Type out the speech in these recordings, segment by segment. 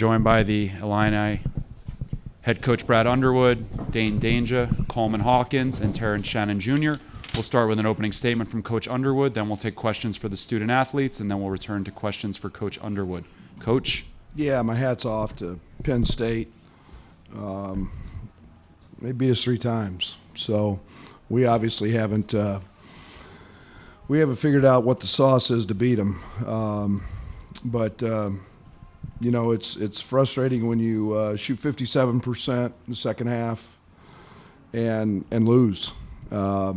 joined by the Illini head coach Brad Underwood, Dane Danger, Coleman Hawkins, and Terrence Shannon Jr. We'll start with an opening statement from Coach Underwood, then we'll take questions for the student athletes, and then we'll return to questions for Coach Underwood. Coach? Yeah, my hat's off to Penn State. They beat us 3 times, so we obviously haven't figured out what the sauce is to beat them. But you know, it's frustrating when you shoot 57% in the second half and lose. I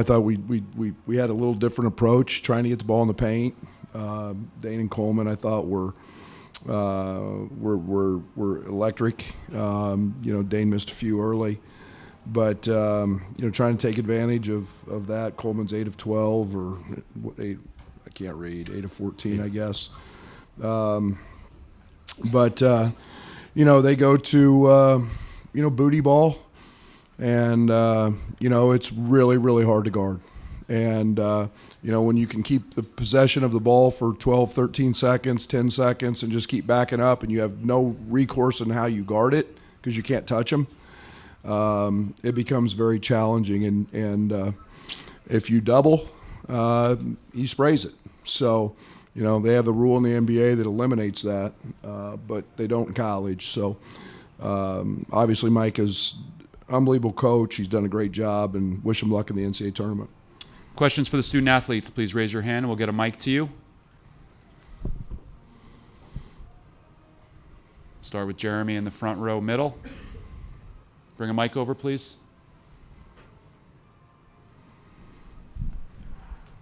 thought we had a little different approach trying to get the ball in the paint. Dane and Coleman, I thought, were electric. Dane missed a few early, but trying to take advantage of that. Coleman's 8 of 12 or 8. I can't read. 8 of 14, I guess. But they go to booty ball, and it's really, really hard to guard. And when you can keep the possession of the ball for 12, 13 seconds, 10 seconds, and just keep backing up, and you have no recourse in how you guard it because you can't touch them, it becomes very challenging. And if you double, he sprays it. So, they have the rule in the NBA that eliminates that, but they don't in college. So, obviously, Mike is an unbelievable coach. He's done a great job, and wish him luck in the NCAA tournament. Questions for the student athletes, please raise your hand and we'll get a mic to you. Start with Jeremy in the front row middle. Bring a mic over, please.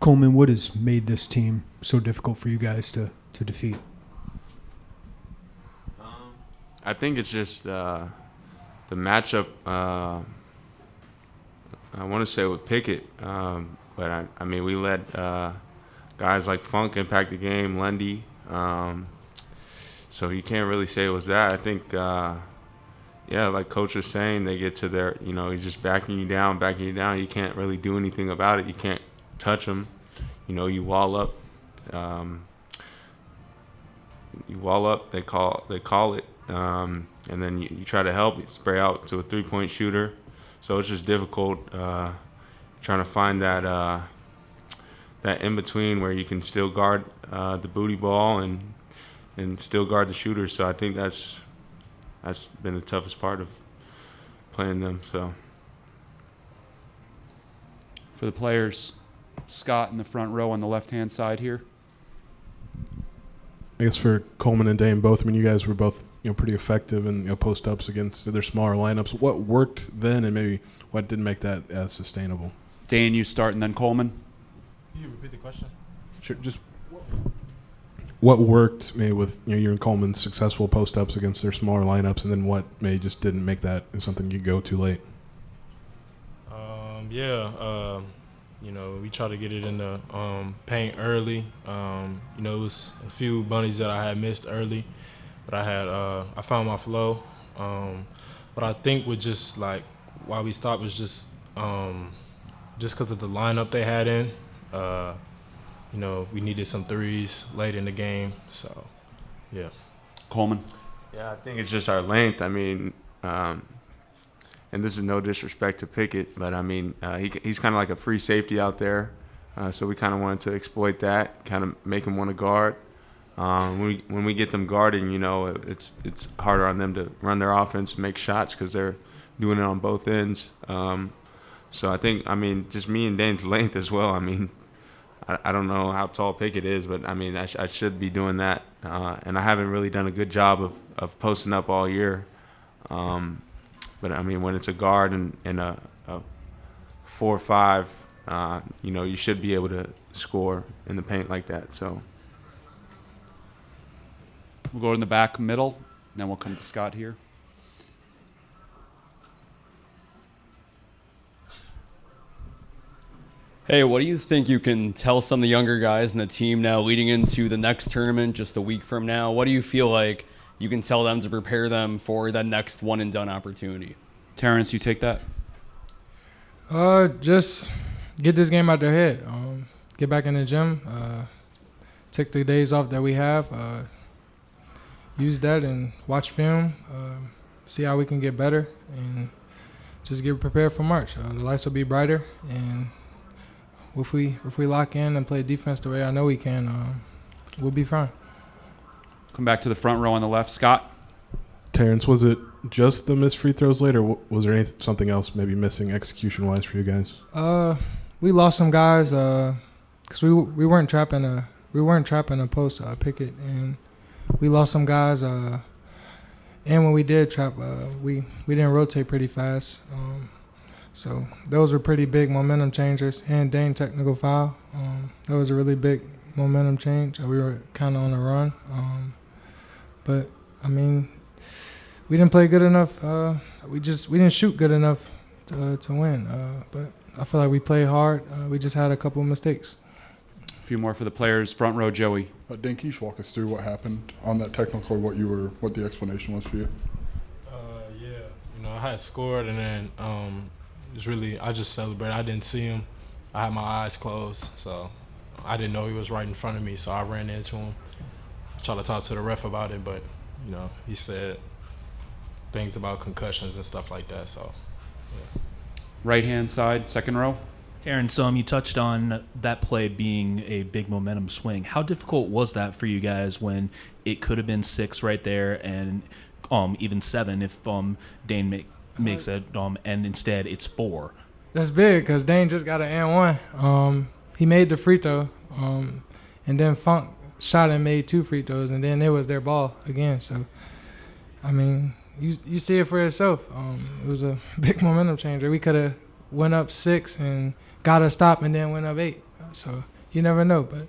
Coleman, what has made this team so difficult for you guys to defeat? I think it's just the matchup, I want to say with Pickett, but I mean, we let guys like Funk impact the game, Lundy, so you can't really say it was that. I think, like Coach was saying, they get to their, he's just backing you down. You can't really do anything about it. You can't touch them. You wall up. They call it, and then you try to help. You spray out to a 3-point shooter. So it's just difficult trying to find that in between where you can still guard the booty ball and still guard the shooter. So I think that's been the toughest part of playing them. So for the players, Scott in the front row on the left-hand side here. I guess for Coleman and Dane both, I mean, you guys were both pretty effective in post-ups against their smaller lineups. What worked then and maybe what didn't make that as sustainable? Dane, you start, and then Coleman. Can you repeat the question? Sure. Just what worked maybe with you and Coleman's successful post-ups against their smaller lineups, and then what maybe just didn't make that something you go too late? We try to get it in the paint early. It was a few bunnies that I had missed early, but I found my flow. But I think with just like why we stopped was just because of the lineup they had in. We needed some threes late in the game. So, yeah. Coleman. Yeah, I think it's just our length. I mean, and this is no disrespect to Pickett, but I mean, he's kind of like a free safety out there. So we kind of wanted to exploit that, kind of make him want to guard. When we get them guarding, it's harder on them to run their offense, make shots because they're doing it on both ends. So I think, just me and Dane's length as well. I mean, I don't know how tall Pickett is, but I mean, I should be doing that. And I haven't really done a good job of posting up all year. But I mean, when it's a guard and a 4-5, you should be able to score in the paint like that. So we'll go in the back middle, then we'll come to Scott here. Hey, what do you think you can tell some of the younger guys in the team now leading into the next tournament just a week from now? What do you feel like you can tell them to prepare them for that next one-and-done opportunity? Terrence, you take that? Just get this game out their head. Get back in the gym. take the days off that we have, use that and watch film, see how we can get better, and just get prepared for March. The lights will be brighter, and if we lock in and play defense the way I know we can, we'll be fine. Come back to the front row on the left. Scott? Terrence, was it just the missed free throws late, or was there something else maybe missing execution-wise for you guys? We lost some guys because we weren't trapping a post picket, and we lost some guys. And when we did trap, we didn't rotate pretty fast. So those were pretty big momentum changers. And Dane technical foul. That was a really big momentum change. We were kind of on a run. But I mean, we didn't play good enough. We didn't shoot good enough to win. But I feel like we played hard. We just had a couple of mistakes. A few more for the players. Front row, Joey. Dan, can you just walk us through what happened on that technical, what the explanation was for you? Yeah, I had scored, and then I just celebrated. I didn't see him. I had my eyes closed, so I didn't know he was right in front of me, so I ran into him. I tried to talk to the ref about it, but, he said things about concussions and stuff like that, so, yeah. Right-hand side, second row. Terrence, you touched on that play being a big momentum swing. How difficult was that for you guys when it could have been 6 right there and even 7 if Dane makes it, and instead it's 4? That's big because Dane just got an and 1. He made the free throw, and then Funk shot and made 2 free throws, and then it was their ball again. So, I mean, you see it for yourself. It was a big momentum changer. We could have went up 6 and got a stop and then went up 8. So you never know. But,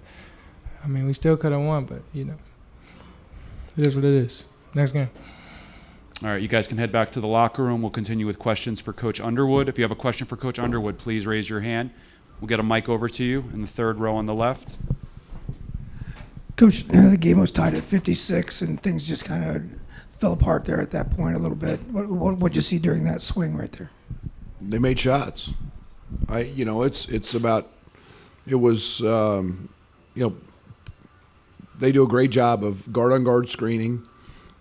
I mean, we still could have won, but, it is what it is. Next game. All right, you guys can head back to the locker room. We'll continue with questions for Coach Underwood. If you have a question for Coach Underwood, please raise your hand. We'll get a mic over to you in the third row on the left. Coach, the game was tied at 56, and things just kind of fell apart there at that point a little bit. What'd you see during that swing right there? They made shots. It's about. It was. They do a great job of guard-on-guard screening,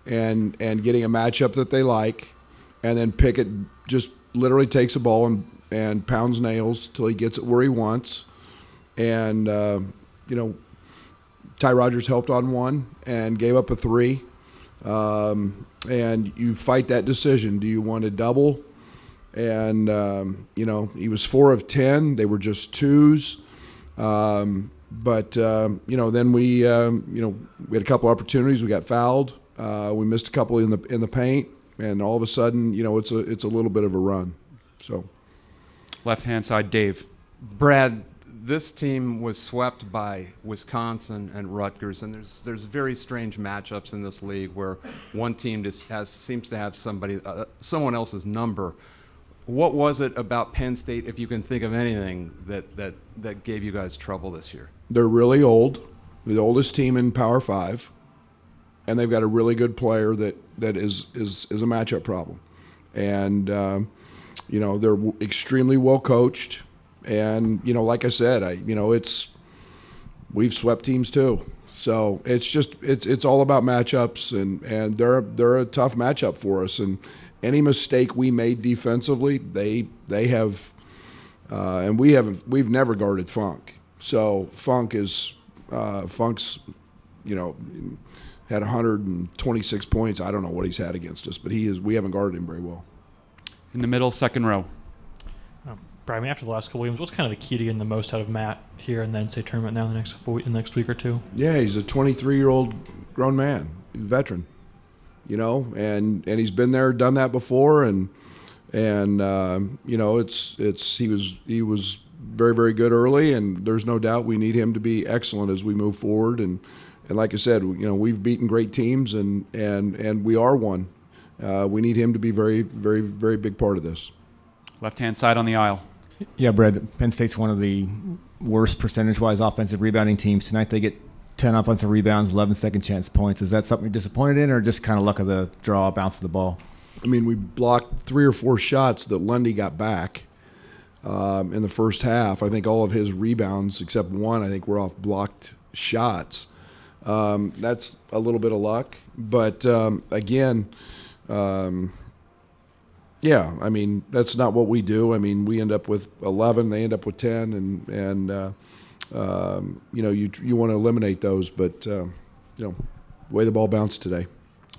and getting a matchup that they like, and then Pickett just literally takes a ball and pounds nails till he gets it where he wants, and Ty Rodgers helped on one and gave up a 3, and you fight that decision. Do you want to double? And he was 4 of 10. They were just 2s. Then we had a couple opportunities. We got fouled. We missed a couple in the paint, and all of a sudden, it's a little bit of a run. So, left-hand side, Dave. Brad, this team was swept by Wisconsin and Rutgers, and there's very strange matchups in this league where one team just seems to have someone else's number. What was it about Penn State, if you can think of anything, that gave you guys trouble this year? They're really old, the oldest team in Power 5, and they've got a really good player that is a matchup problem. And, they're extremely well coached. And, like I said, we've swept teams too. So it's all about matchups, and they're a tough matchup for us. And any mistake we made defensively, they have, and we've never guarded Funk. So Funk's, had 126 points. I don't know what he's had against us, but we haven't guarded him very well. In the middle, second row. Brian, after the last couple games, what's kind of the key to getting the most out of Matt here in the NCAA tournament now in the next week or two? Yeah, he's a 23-year-old grown man, veteran, and he's been there, done that before, and he was very, very good early, and there's no doubt we need him to be excellent as we move forward. And like I said, we've beaten great teams, and we are one. We need him to be very, very, very big part of this. Left-hand side on the aisle. Yeah, Brad, Penn State's one of the worst percentage-wise offensive rebounding teams. Tonight they get 10 offensive rebounds, 11 second chance points. Is that something you're disappointed in, or just kind of luck of the draw, bounce of the ball? I mean, we blocked 3 or 4 shots that Lundy got back in the first half. I think all of his rebounds, except one, I think were off blocked shots. That's a little bit of luck. But, again, yeah, I mean, that's not what we do. I mean, we end up with 11, they end up with 10, and you know, you want to eliminate those. But, you know, the way the ball bounced today.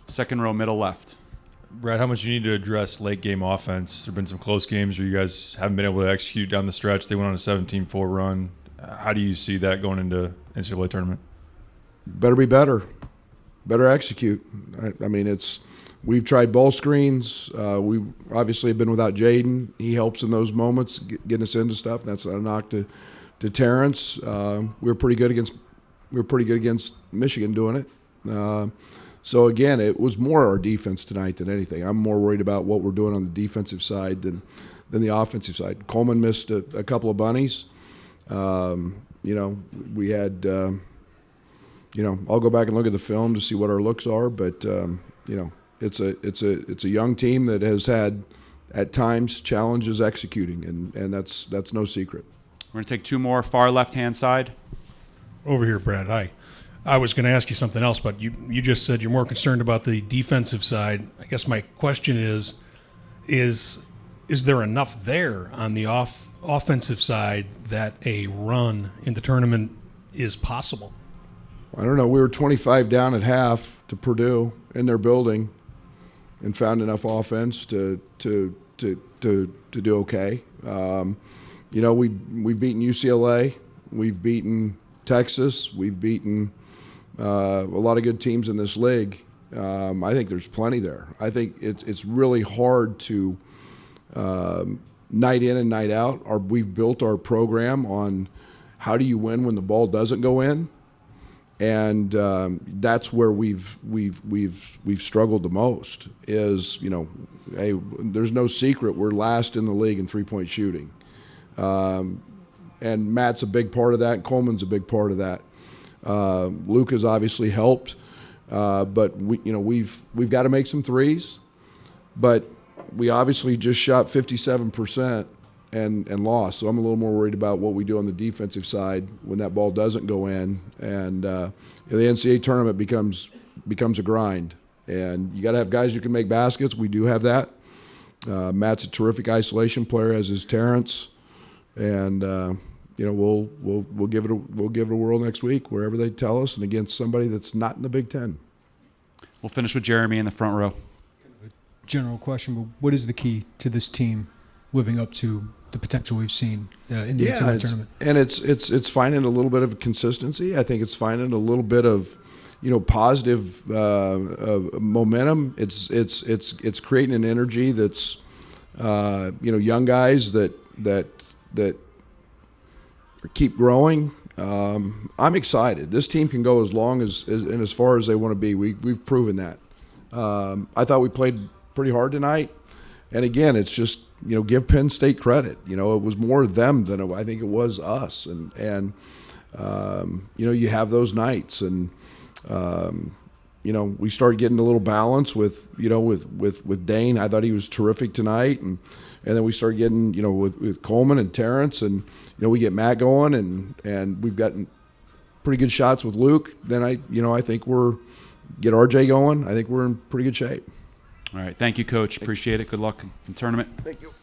Second row, middle left. Brad, how much you need to address late game offense? There have been some close games where you guys haven't been able to execute down the stretch. They went on a 17-4 run. How do you see that going into NCAA tournament? Better be better. Better execute. I mean, we've tried ball screens. We obviously have been without Jaden. He helps in those moments, getting us into stuff. That's a knock to Terrence. We were pretty good against Michigan doing it. So again, it was more our defense tonight than anything. I'm more worried about what we're doing on the defensive side than the offensive side. Coleman missed a couple of bunnies. You know, we had. You know, I'll go back and look at the film to see what our looks are, but you know, it's a young team that has had at times challenges executing, and that's no secret. We're going to take two more, far left-hand side. Over here, Brad. Hi. I was going to ask you something else, but you just said you're more concerned about the defensive side. I guess my question is there enough there on the offensive side that a run in the tournament is possible? I don't know. We were 25 down at half to Purdue in their building, and found enough offense to do okay. You know, we've beaten UCLA, we've beaten Texas, we've beaten a lot of good teams in this league. I think there's plenty there. I think it's really hard to night in and night out. We've built our program on how do you win when the ball doesn't go in. And that's where we've struggled the most. Is, you know, hey, there's no secret we're last in the league in three-point shooting, and Matt's a big part of that, and Coleman's a big part of that. Luke has obviously helped, but we've got to make some threes, but we obviously just shot 57%. And lost. So I'm a little more worried about what we do on the defensive side when that ball doesn't go in. And the NCAA tournament becomes a grind. And you got to have guys who can make baskets. We do have that. Matt's a terrific isolation player, as is Terrence. And you know, we'll give it a whirl next week wherever they tell us, and against somebody that's not in the Big Ten. We'll finish with Jeremy in the front row. General question, but what is the key to this team living up to the potential we've seen in the NCAA tournament? And it's finding a little bit of consistency. I think it's finding a little bit of, you know, positive momentum. It's creating an energy that's, you know, young guys that keep growing. I'm excited. This team can go as long as and as far as they want to be. We've proven that. I thought we played pretty hard tonight. And again, it's just, you know, give Penn State credit. You know, it was more them than I think it was us. And you know, you have those nights. And, you know, we started getting a little balance with Dane. I thought he was terrific tonight. And then we started getting, you know, with Coleman and Terrence. And, you know, we get Matt going. And we've gotten pretty good shots with Luke. Then I think get RJ going. I think we're in pretty good shape. All right. Thank you, Coach. Appreciate it. Good luck in the tournament. Thank you.